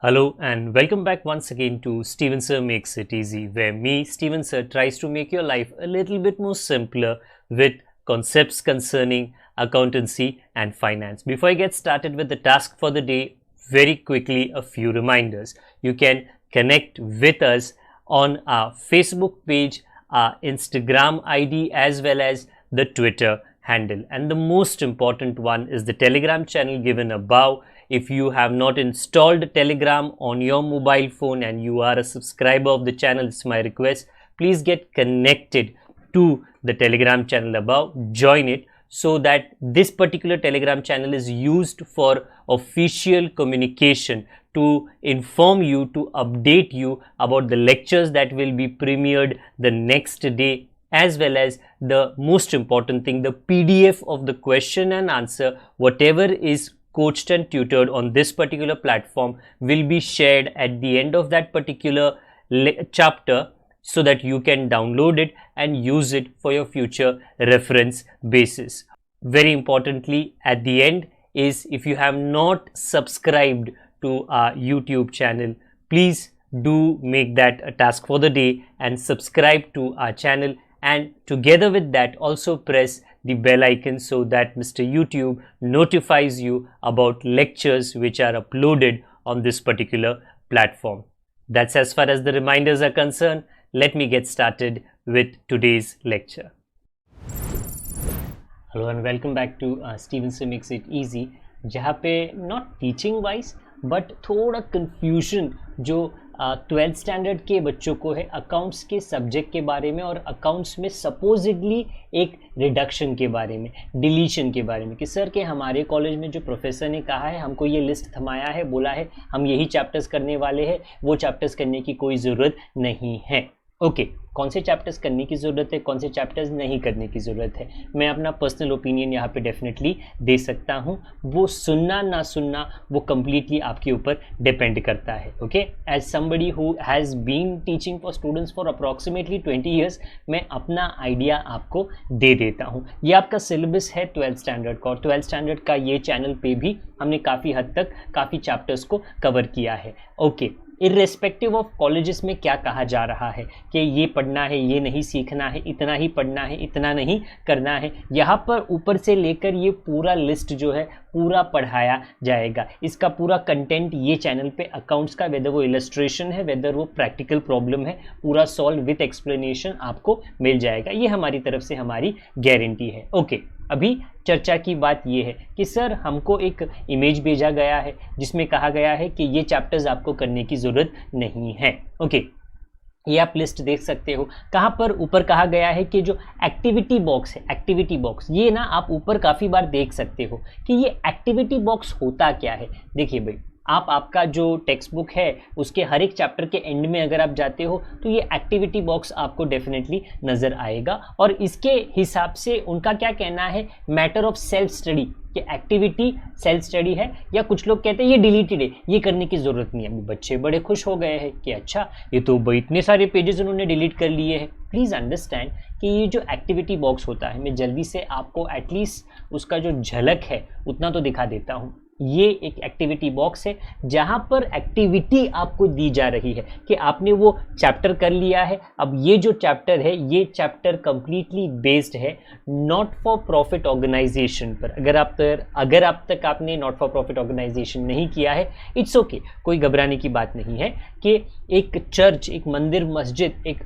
Hello and welcome back once again to Steven Sir Makes It Easy, where me, Steven Sir, tries to make your life a little bit more simpler with concepts concerning accountancy and finance. Before I get started with the task for the day, very quickly a few reminders. You can connect with us on our Facebook page, our Instagram ID, as well as the Twitter handle. And the most important one is the Telegram channel given above. If you have not installed Telegram on your mobile phone and you are a subscriber of the channel, it's my request, please get connected to the Telegram channel above, join it, so that this particular Telegram channel is used for official communication, to inform you, to update you about the lectures that will be premiered the next day, as well as the most important thing, the PDF of the question and answer, whatever is coached and tutored on this particular platform, will be shared at the end of that particular chapter, so that you can download it and use it for your future reference basis. Very importantly, at the end is, if you have not subscribed to our YouTube channel, please do make that a task for the day and subscribe to our channel, and together with that also press the bell icon so that Mr. YouTube notifies you about lectures which are uploaded on this particular platform. That's as far as the reminders are concerned. Let me get started with today's lecture. Hello and welcome back to Steven Sir Makes It Easy, जहाँ पे not teaching wise but थोड़ा confusion जो 12th standard के बच्चों को है accounts के subject के बारे में, और अकाउंट्स में सपोजिटली एक रिडक्शन के बारे में, डिलीशन के बारे में, कि सर के हमारे कॉलेज में जो प्रोफेसर ने कहा है, हमको ये लिस्ट थमाया है, बोला है हम यही चैप्टर्स करने वाले हैं, वो चैप्टर्स करने की कोई ज़रूरत नहीं है। ओके, कौन से चैप्टर्स करने की ज़रूरत है, कौन से चैप्टर्स नहीं करने की ज़रूरत है, मैं अपना पर्सनल ओपिनियन यहाँ पे डेफिनेटली दे सकता हूँ। वो सुनना ना सुनना वो कम्प्लीटली आपके ऊपर डिपेंड करता है। Okay, as somebody who has been teaching for students for approximately 20 years, मैं अपना आइडिया आपको दे देता हूँ। ये आपका सिलेबस है 12th स्टैंडर्ड का, और 12th स्टैंडर्ड का ये चैनल पे भी हमने काफ़ी हद तक काफ़ी चैप्टर्स को कवर किया है। ओके, इर्रेस्पेक्टिव ऑफ कॉलेजेस में क्या कहा जा रहा है कि ये पढ़ना है, ये नहीं सीखना है, इतना ही पढ़ना है, इतना नहीं करना है, यहाँ पर ऊपर से लेकर ये पूरा लिस्ट जो है पूरा पढ़ाया जाएगा। इसका पूरा कंटेंट ये चैनल पे अकाउंट्स का, वेदर वो इलस्ट्रेशन है, वेदर वो प्रैक्टिकल प्रॉब्लम है, पूरा सॉल्व विथ एक्सप्लेनेशन आपको मिल जाएगा। ये हमारी तरफ से हमारी गारंटी है। ओके, अभी चर्चा की बात ये है कि सर हमको एक इमेज भेजा गया है जिसमें कहा गया है कि ये चैप्टर्स आपको करने की ज़रूरत नहीं है। ओके, ये आप लिस्ट देख सकते हो। कहाँ पर ऊपर कहा गया है कि जो एक्टिविटी बॉक्स है, एक्टिविटी बॉक्स, ये ना आप ऊपर काफ़ी बार देख सकते हो कि ये एक्टिविटी बॉक्स होता क्या है। देखिए भाई, आपका जो टेक्स्ट बुक है उसके हर एक चैप्टर के एंड में अगर आप जाते हो तो ये एक्टिविटी बॉक्स आपको डेफिनेटली नज़र आएगा, और इसके हिसाब से उनका क्या कहना है, मैटर ऑफ सेल्फ स्टडी, कि एक्टिविटी सेल्फ स्टडी है, या कुछ लोग कहते हैं ये डिलीटेड है, ये करने की ज़रूरत नहीं है। अभी बच्चे बड़े खुश हो गए हैं कि अच्छा ये तो इतने सारे पेजेस उन्होंने डिलीट कर लिए हैं। प्लीज़ अंडरस्टैंड कि ये जो एक्टिविटी बॉक्स होता है, मैं जल्दी से आपको एटलीस्ट उसका जो झलक है उतना तो दिखा देता हूँ। ये एक एक्टिविटी बॉक्स है जहाँ पर एक्टिविटी आपको दी जा रही है कि आपने वो चैप्टर कर लिया है। अब ये जो चैप्टर है, ये चैप्टर कंप्लीटली बेस्ड है नॉट फॉर प्रॉफिट ऑर्गेनाइजेशन पर। अगर अब तक आपने नॉट फॉर प्रॉफिट ऑर्गेनाइजेशन नहीं किया है, इट्स ओके, कोई घबराने की बात नहीं है कि एक चर्च, एक मंदिर मस्जिद, एक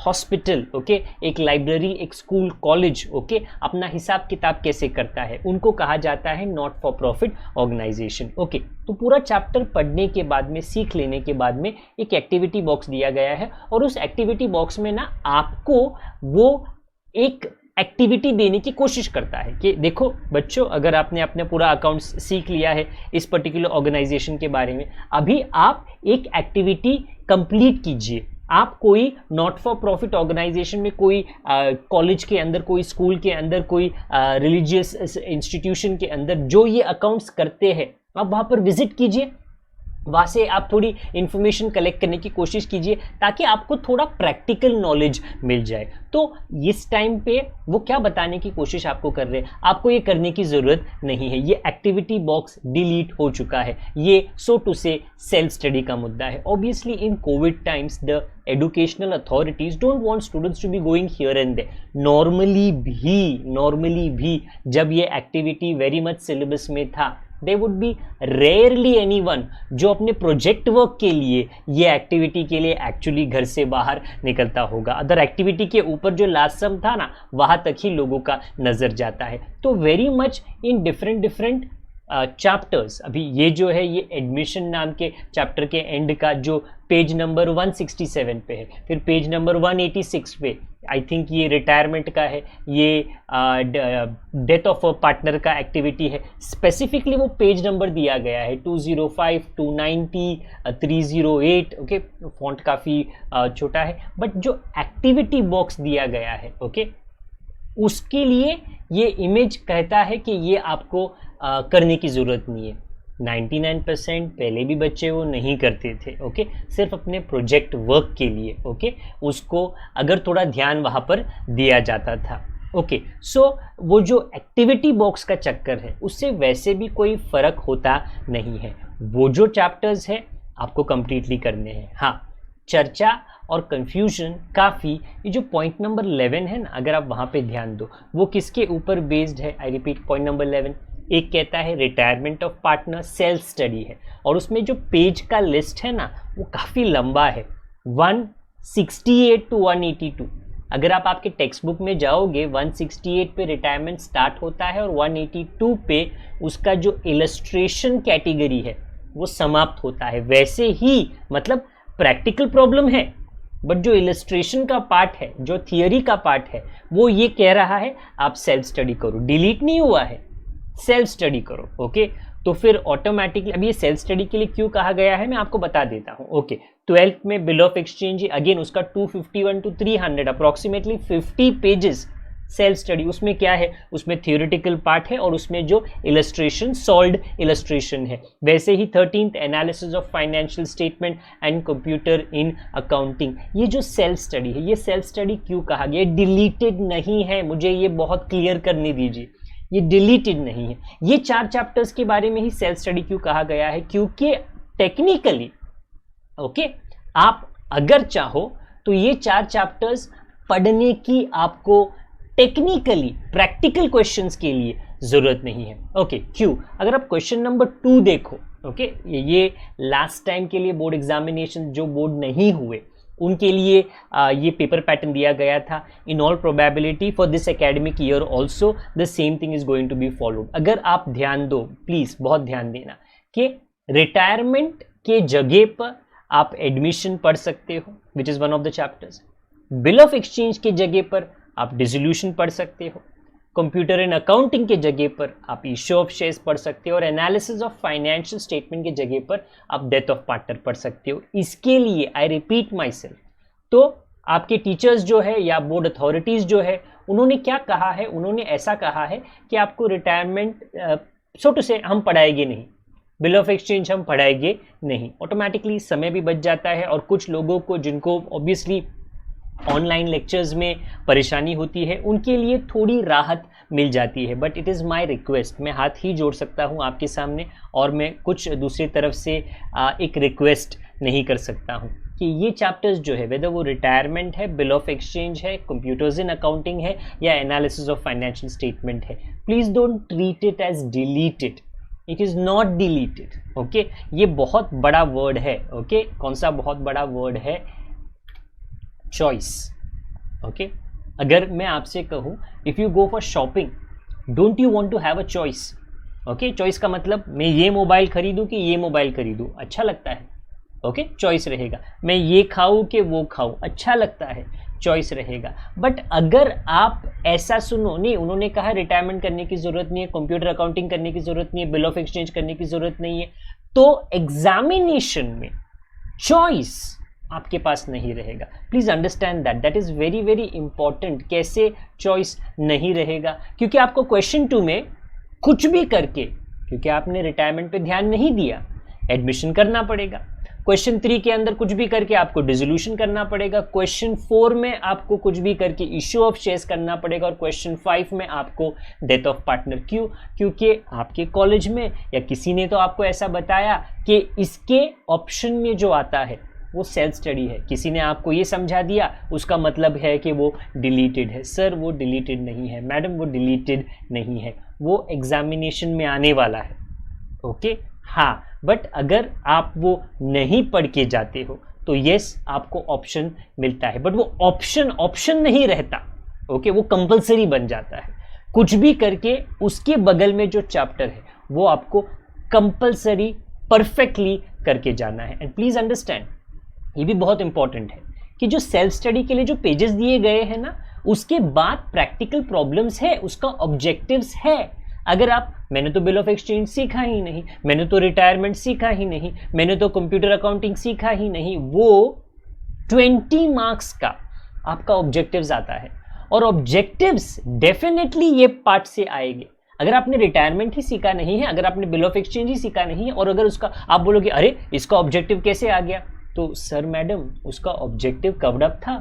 हॉस्पिटल, ओके, एक लाइब्रेरी, एक स्कूल, कॉलेज, ओके, अपना हिसाब किताब कैसे करता है, उनको कहा जाता है not for profit organisation. Okay, तो पूरा चैप्टर पढ़ने के बाद में, सीख लेने के बाद में एक एक्टिविटी बॉक्स दिया गया है, और उस एक्टिविटी बॉक्स में ना आपको वो एक एक्टिविटी देने की कोशिश करता है कि देखो बच्चों, अगर आपने अपना पूरा अकाउंट्स सीख लिया है इस पर्टिकुलर ऑर्गेनाइजेशन के बारे में, अभी आप एक एक्टिविटी कंप्लीट कीजिए। आप कोई नॉट फॉर प्रॉफिट ऑर्गेनाइजेशन में, कोई कॉलेज के अंदर, कोई स्कूल के अंदर, कोई रिलीजियस इंस्टीट्यूशन के अंदर जो ये अकाउंट्स करते हैं, आप वहाँ पर विजिट कीजिए, वहाँ से आप थोड़ी इन्फॉर्मेशन कलेक्ट करने की कोशिश कीजिए ताकि आपको थोड़ा प्रैक्टिकल नॉलेज मिल जाए। तो इस टाइम पे वो क्या बताने की कोशिश आपको कर रहे हैं, आपको ये करने की ज़रूरत नहीं है, ये एक्टिविटी बॉक्स डिलीट हो चुका है, ये so to say self study का मुद्दा है। Obviously in Covid times the educational authorities don't want students to be going here and there. Normally भी जब ये एक्टिविटी वेरी मच सिलेबस में था, they would be rarely anyone जो अपने प्रोजेक्ट वर्क के लिए ये एक्टिविटी के लिए एक्चुअली घर से बाहर निकलता होगा। अदर एक्टिविटी के ऊपर जो लास्ट सम था ना, वहाँ तक ही लोगों का नज़र जाता है। तो very much in different chapters, अभी ये जो है ये एडमिशन नाम के चैप्टर के एंड का जो पेज नंबर 167 पे है, फिर पेज नंबर 186 पे आई थिंक ये रिटायरमेंट का है, ये डेथ ऑफ अ पार्टनर का एक्टिविटी है। स्पेसिफिकली वो पेज नंबर दिया गया है 205, 290, 308। ओके, फॉन्ट काफ़ी छोटा है, बट जो एक्टिविटी बॉक्स दिया गया है ओके, उसके लिए ये इमेज कहता है कि ये आपको करने की ज़रूरत नहीं है। 99% पहले भी बच्चे वो नहीं करते थे ओके, सिर्फ अपने प्रोजेक्ट वर्क के लिए ओके, उसको अगर थोड़ा ध्यान वहाँ पर दिया जाता था ओके। सो वो जो एक्टिविटी बॉक्स का चक्कर है उससे वैसे भी कोई फ़र्क होता नहीं है। वो जो चैप्टर्स है आपको कंप्लीटली करने हैं। हाँ, चर्चा और कंफ्यूजन काफ़ी, ये जो पॉइंट नंबर 11 है ना, अगर आप वहाँ पे ध्यान दो, वो किसके ऊपर बेस्ड है? आई रिपीट, पॉइंट नंबर 11 एक कहता है retirement of partner self study है, और उसमें जो पेज का लिस्ट है ना वो काफ़ी लंबा है, 168 टू 182। अगर आप आपके टेक्स्ट बुक में जाओगे 168 पे रिटायरमेंट स्टार्ट होता है और 182 पे उसका जो इलस्ट्रेशन कैटेगरी है वो समाप्त होता है। वैसे ही मतलब प्रैक्टिकल प्रॉब्लम है, बट जो इलस्ट्रेशन का पार्ट है, जो थियरी का पार्ट है, वो ये कह रहा है आप सेल्फ स्टडी करो, डिलीट नहीं हुआ है, सेल्फ स्टडी करो ओके। तो फिर ऑटोमेटिकली, अब ये सेल्फ स्टडी के लिए क्यों कहा गया है मैं आपको बता देता हूँ ओके। 12th में बिल ऑफ एक्सचेंज अगेन उसका 251 to 300 approximately 50 pages self study. उसमें क्या है, उसमें थियोरेटिकल पार्ट है और उसमें जो इलस्ट्रेशन, सॉल्व्ड इलस्ट्रेशन है। वैसे ही 13th analysis of financial statement and computer in accounting, ये जो सेल्फ स्टडी है, ये सेल्फ स्टडी क्यों कहा गया? डिलीटेड नहीं है, मुझे ये बहुत क्लियर करने दीजिए, ये डिलीटेड नहीं है। ये 4 चैप्टर्स के बारे में ही सेल्फ स्टडी क्यों कहा गया है? क्योंकि टेक्निकली ओके, आप अगर चाहो तो ये 4 चैप्टर्स पढ़ने की आपको टेक्निकली प्रैक्टिकल क्वेश्चंस के लिए ज़रूरत नहीं है ओके। क्यों? अगर आप क्वेश्चन नंबर 2 देखो ओके, ये लास्ट टाइम के लिए बोर्ड एग्जामिनेशन जो बोर्ड नहीं हुए उनके लिए ये पेपर पैटर्न दिया गया था। In all probability for this academic year also the same thing is going to be followed. अगर आप ध्यान दो, प्लीज़ बहुत ध्यान देना कि रिटायरमेंट के जगह पर आप एडमिशन पढ़ सकते हो which is one of the chapters. Bill of exchange के जगह पर आप डिसोल्यूशन पढ़ सकते हो। कंप्यूटर एंड अकाउंटिंग के जगह पर आप इश्यू ऑफ शेयर्स पढ़ सकते हो और एनालिसिस ऑफ फाइनेंशियल स्टेटमेंट के जगह पर आप डेथ ऑफ पार्टनर पढ़ सकते हो। इसके लिए आई रिपीट माई सेल्फ, तो आपके टीचर्स जो है या बोर्ड अथॉरिटीज़ जो है उन्होंने क्या कहा है? उन्होंने ऐसा कहा है कि आपको रिटायरमेंट सो टू से हम पढ़ाएंगे नहीं, बिल ऑफ एक्सचेंज हम पढ़ाएंगे नहीं। ऑटोमेटिकली समय भी बच जाता है और कुछ लोगों को जिनको ऑब्वियसली ऑनलाइन लेक्चर्स में परेशानी होती है उनके लिए थोड़ी राहत मिल जाती है। But it is my request, मैं हाथ ही जोड़ सकता हूँ आपके सामने और मैं कुछ दूसरी तरफ से एक रिक्वेस्ट नहीं कर सकता हूँ कि ये चैप्टर्स जो है, वेदर वो रिटायरमेंट है, बिल ऑफ एक्सचेंज है, कंप्यूटर्स इन अकाउंटिंग है या एनालिसिस ऑफ फाइनेंशियल स्टेटमेंट है, please don't treat it as deleted. It is not deleted okay. ये बहुत बड़ा वर्ड है ओके। कौन सा बहुत बड़ा वर्ड है? Choice okay. अगर मैं आपसे कहूँ if you go for shopping, don't you want to have a choice okay. Choice का मतलब मैं ये मोबाइल खरीदूँ कि ये मोबाइल खरीदूँ, अच्छा लगता है ओके, चॉइस रहेगा। मैं ये खाऊँ कि वो खाऊँ, अच्छा लगता है, चॉइस रहेगा। बट अगर आप ऐसा सुनो, नहीं उन्होंने कहा रिटायरमेंट करने की ज़रूरत नहीं है, कंप्यूटर अकाउंटिंग करने की ज़रूरत नहीं है, बिल ऑफ एक्सचेंज करने की ज़रूरत नहीं है, तो एग्जामिनेशन में चॉइस आपके पास नहीं रहेगा। Please understand that is very very important. कैसे चॉइस नहीं रहेगा? क्योंकि आपको क्वेश्चन 2 में कुछ भी करके, क्योंकि आपने रिटायरमेंट पे ध्यान नहीं दिया एडमिशन करना पड़ेगा। क्वेश्चन 3 के अंदर कुछ भी करके आपको डिसोल्यूशन करना पड़ेगा। क्वेश्चन 4 में आपको कुछ भी करके इश्यू ऑफ शेयर्स करना पड़ेगा। और क्वेश्चन 5 में आपको डेथ ऑफ पार्टनर। क्यों? क्योंकि आपके कॉलेज में या किसी ने तो आपको ऐसा बताया कि इसके ऑप्शन में जो आता है वो सेल्फ स्टडी है। किसी ने आपको ये समझा दिया, उसका मतलब है कि वो डिलीटेड है। सर वो डिलीटेड नहीं है, मैडम वो डिलीटेड नहीं है, वो एग्जामिनेशन में आने वाला है। ओके हाँ, बट अगर आप वो नहीं पढ़ के जाते हो तो यस आपको ऑप्शन मिलता है, बट वो ऑप्शन नहीं रहता। ओके वो कंपलसरी बन जाता है। कुछ भी करके उसके बगल में जो चैप्टर है वो आपको कंपलसरी परफेक्टली करके जाना है। एंड प्लीज अंडरस्टैंड, ये भी बहुत इंपॉर्टेंट है कि जो सेल्फ स्टडी के लिए जो पेजेस दिए गए हैं ना, उसके बाद प्रैक्टिकल प्रॉब्लम्स है, उसका ऑब्जेक्टिव्स है। अगर आप मैंने तो बिल ऑफ एक्सचेंज सीखा ही नहीं, मैंने तो रिटायरमेंट सीखा ही नहीं, मैंने तो कंप्यूटर अकाउंटिंग सीखा ही नहीं, वो 20 मार्क्स का आपका ऑब्जेक्टिव्स आता है। और ऑब्जेक्टिव्स डेफिनेटली ये पार्ट से आएंगे। अगर आपने रिटायरमेंट ही सीखा नहीं है, अगर आपने बिल ऑफ एक्सचेंज ही सीखा नहीं है, और अगर उसका आप बोलोगे अरे इसका ऑब्जेक्टिव कैसे आ गया, तो सर मैडम उसका ऑब्जेक्टिव कवर्ड अप था,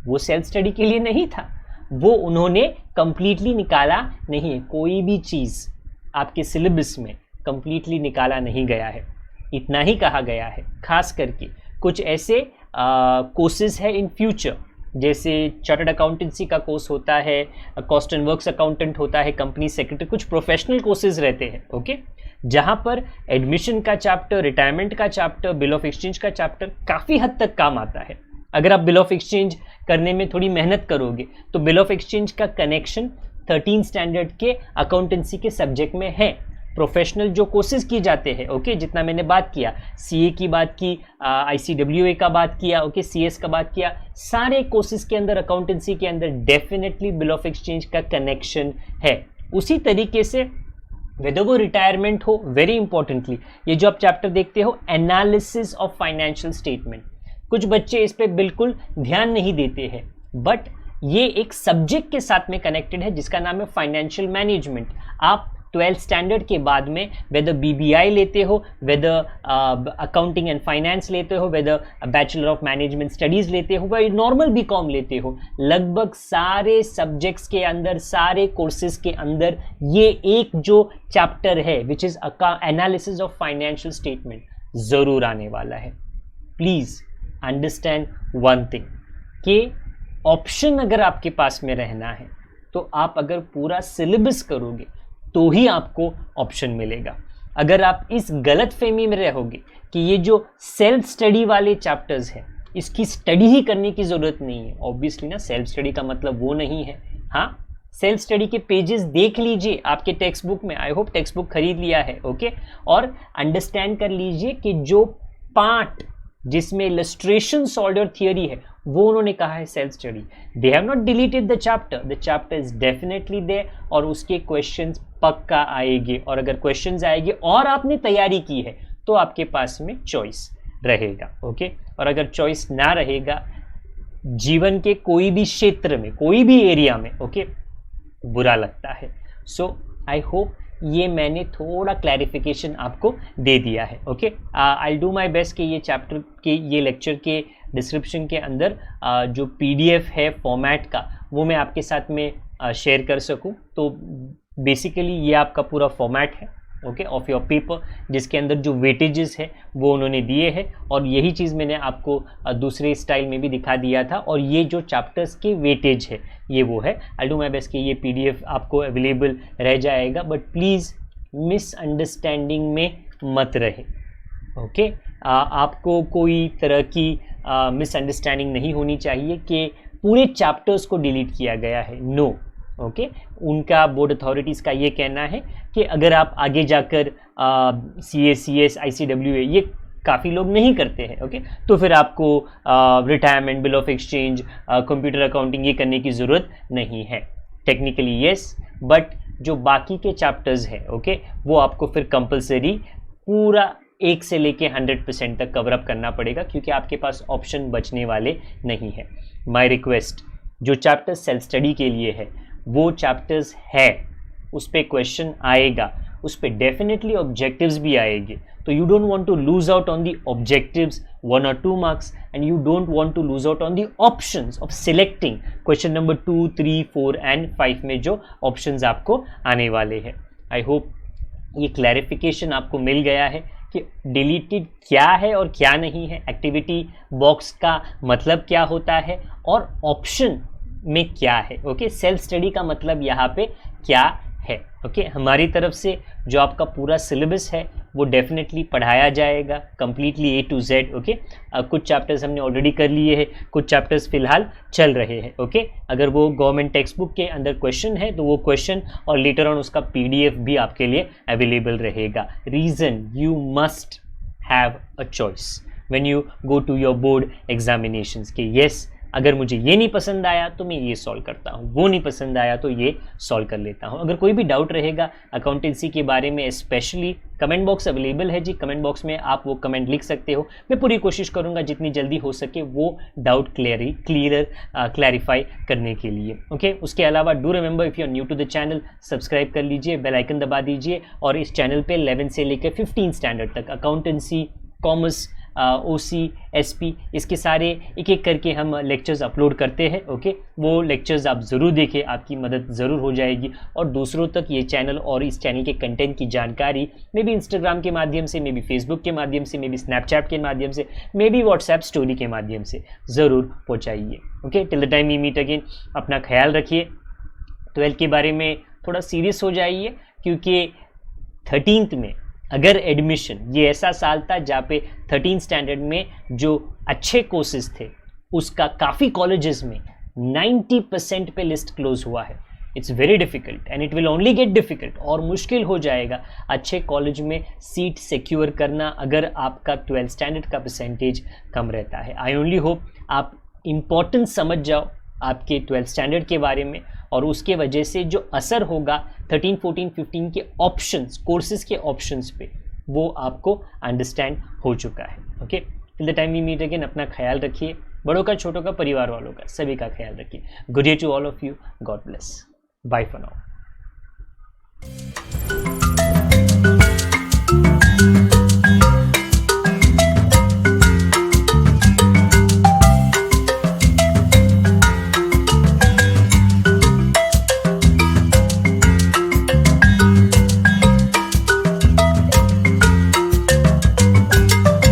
वो सेल्फ स्टडी के लिए नहीं था, वो उन्होंने कंप्लीटली निकाला नहीं है। कोई भी चीज़ आपके सिलेबस में कंप्लीटली निकाला नहीं गया है, इतना ही कहा गया है। खास करके कुछ ऐसे कोर्सेज है इन फ्यूचर, जैसे चार्टर्ड अकाउंटेंसी का कोर्स होता है, कॉस्ट एंड वर्क्स अकाउंटेंट होता है, कंपनी सेक्रेटरी, कुछ प्रोफेशनल कोर्सेज रहते हैं। ओके जहाँ पर एडमिशन का चैप्टर, रिटायरमेंट का चैप्टर, बिल ऑफ एक्सचेंज का चैप्टर काफ़ी हद तक काम आता है। अगर आप बिल ऑफ एक्सचेंज करने में थोड़ी मेहनत करोगे तो बिल ऑफ एक्सचेंज का कनेक्शन 13 स्टैंडर्ड के अकाउंटेंसी के सब्जेक्ट में है। प्रोफेशनल जो कोर्सेज किए जाते हैं, ओके जितना मैंने बात किया, सीए की बात की, ICWA का बात किया, ओके CS का बात किया, सारे कोर्सेज के अंदर अकाउंटेंसी के अंदर डेफिनेटली बिल ऑफ एक्सचेंज का कनेक्शन है। उसी तरीके से वेदर वो रिटायरमेंट हो, वेरी इंपॉर्टेंटली ये जो आप चैप्टर देखते हो एनालिसिस ऑफ फाइनेंशियल स्टेटमेंट, कुछ बच्चे इस पे बिल्कुल ध्यान नहीं देते हैं, बट ये एक सब्जेक्ट के साथ में कनेक्टेड है जिसका नाम है फाइनेंशियल मैनेजमेंट। आप 12th स्टैंडर्ड के बाद में वेदर BBI लेते हो, वेदर अकाउंटिंग एंड फाइनेंस लेते हो, whether bachelor of management studies लेते हो, वह नॉर्मल BCom लेते हो, लगभग सारे सब्जेक्ट्स के अंदर, सारे कोर्सेज के अंदर ये एक जो चैप्टर है which is analysis of financial statement ज़रूर आने वाला है। प्लीज़ अंडरस्टैंड वन थिंग कि ऑप्शन अगर आपके पास में रहना है तो आप अगर पूरा सिलेबस करोगे तो ही आपको ऑप्शन मिलेगा। अगर आप इस गलत फहमी में रहोगे कि ये जो सेल्फ स्टडी वाले चैप्टर्स हैं इसकी स्टडी ही करने की ज़रूरत नहीं है, ऑब्वियसली ना, सेल्फ स्टडी का मतलब वो नहीं है। हाँ, सेल्फ स्टडी के पेजेस देख लीजिए आपके टेक्स्ट बुक में, आई होप टेक्स्ट बुक खरीद लिया है, ओके, और अंडरस्टैंड कर लीजिए कि जो पार्ट जिसमें इलस्ट्रेशन सॉल्व्ड और थियरी है वो उन्होंने कहा है self study. They have not deleted the chapter is definitely there, और उसके क्वेश्चंस पक्का आएंगे। और अगर क्वेश्चंस आएंगे और आपने तैयारी की है तो आपके पास में चॉइस रहेगा, ओके। और अगर चॉइस ना रहेगा जीवन के कोई भी क्षेत्र में, कोई भी एरिया में, ओके, बुरा लगता है। सो आई होप ये मैंने थोड़ा क्लैरिफिकेशन आपको दे दिया है, okay. I do my best कि ये चैप्टर के, ये लेक्चर के डिस्क्रिप्शन के अंदर जो PDF है फॉर्मेट का वो मैं आपके साथ में शेयर कर सकूं। तो बेसिकली ये आपका पूरा फॉर्मेट है, ओके, ऑफ योर पेपर, जिसके अंदर जो वेटेजेस है वो उन्होंने दिए हैं, और यही चीज़ मैंने आपको दूसरे स्टाइल में भी दिखा दिया था। और ये जो चैप्टर्स के वेटेज है ये वो है। आई डू माई बेस्ट कि ये PDF आपको अवेलेबल रह जाएगा, बट प्लीज़ मिसअंडरस्टैंडिंग में मत रहे, ओके। आपको कोई तरह की मिसअंडरस्टैंडिंग नहीं होनी चाहिए कि पूरे चैप्टर्स को डिलीट किया गया है, नो, ओके। उनका बोर्ड अथॉरिटीज़ का ये कहना है कि अगर आप आगे जाकर CA CS ICWA ये काफ़ी लोग नहीं करते हैं, ओके, तो फिर आपको retirement, bill of exchange, computer accounting ये करने की ज़रूरत नहीं है। टेक्निकली येस, बट जो बाकी के चैप्टर्स हैं, ओके, वो आपको फिर कंपलसरी पूरा 1 से लेके 100% तक कवर अप करना पड़ेगा, क्योंकि आपके पास ऑप्शन बचने वाले नहीं है। माय रिक्वेस्ट, जो चैप्टर सेल्फ स्टडी के लिए है वो चैप्टर्स है, उस पर क्वेश्चन आएगा, उस पर डेफिनेटली ऑब्जेक्टिव्स भी आएंगे, तो you don't want to lose out on the objectives 1 और 2 marks and you don't want to lose out on the options of selecting question number 2, 3, 4 and 5 में जो ऑप्शंस आपको आने वाले हैं। आई होप ये क्लैरिफिकेशन आपको मिल गया है कि डिलीटेड क्या है और क्या नहीं है, एक्टिविटी बॉक्स का मतलब क्या होता है और ऑप्शन में क्या है। ओके, सेल्फ स्टडी का मतलब यहाँ पे क्या है। ओके, हमारी तरफ से जो आपका पूरा सिलेबस है वो डेफिनेटली पढ़ाया जाएगा completely A to Z। Okay, कुछ चैप्टर्स हमने ऑलरेडी कर लिए हैं, कुछ चैप्टर्स फिलहाल चल रहे हैं। ओके, अगर वो गवर्नमेंट टेक्स्ट बुक के अंदर क्वेश्चन है तो वो क्वेश्चन और लेटर ऑन उसका PDF भी आपके लिए अवेलेबल रहेगा। Reason, you must have a choice when you go to your board examinations के येस, अगर मुझे ये नहीं पसंद आया तो मैं ये सॉल्व करता हूँ, वो नहीं पसंद आया तो ये सॉल्व कर लेता हूँ। अगर कोई भी डाउट रहेगा अकाउंटेंसी के बारे में स्पेशली, कमेंट बॉक्स अवेलेबल है जी, कमेंट बॉक्स में आप वो कमेंट लिख सकते हो। मैं पूरी कोशिश करूँगा जितनी जल्दी हो सके वो डाउट क्लैरिफाई करने के लिए। ओके, उसके अलावा do remember if you are new to the channel, subscribe कर लीजिए, बेल आइकन दबा दीजिए और इस चैनल पर 11 से लेकर 15 स्टैंडर्ड तक अकाउंटेंसी, कॉमर्स, OC, SP, इसके सारे एक एक करके हम लेक्चर्स अपलोड करते हैं। ओके, वो लेक्चर्स आप ज़रूर देखें, आपकी मदद ज़रूर हो जाएगी और दूसरों तक ये चैनल और इस चैनल के कंटेंट की जानकारी मे बी इंस्टाग्राम के माध्यम से, मे बी फेसबुक के माध्यम से, मे बी स्नैपचैट के माध्यम से, मे बी व्हाट्सएप स्टोरी के माध्यम से ज़रूर पहुँचाइए। Okay, till the time we meet again, अपना ख्याल रखिए। 12th के बारे में थोड़ा सीरियस हो जाइए क्योंकि 13th में अगर एडमिशन, ये ऐसा साल था जहाँ पे 13 स्टैंडर्ड में जो अच्छे कोर्सेज थे उसका काफ़ी कॉलेजेस में 90% पे लिस्ट क्लोज हुआ है। It's very difficult and it will only get difficult, और मुश्किल हो जाएगा अच्छे कॉलेज में सीट सिक्योर करना अगर आपका 12th स्टैंडर्ड का परसेंटेज कम रहता है। आई ओनली होप आप इम्पोर्टेंस समझ जाओ आपके 12th स्टैंडर्ड के बारे में और उसके वजह से जो असर होगा 13, 14, 15 के ऑप्शंस, कोर्सेज के ऑप्शंस पे, वो आपको अंडरस्टैंड हो चुका है। Okay, till the time we meet again, अपना ख्याल रखिए, बड़ों का, छोटों का, परिवार वालों का, सभी का ख्याल रखिए। Good day to all of you, god bless, bye for now.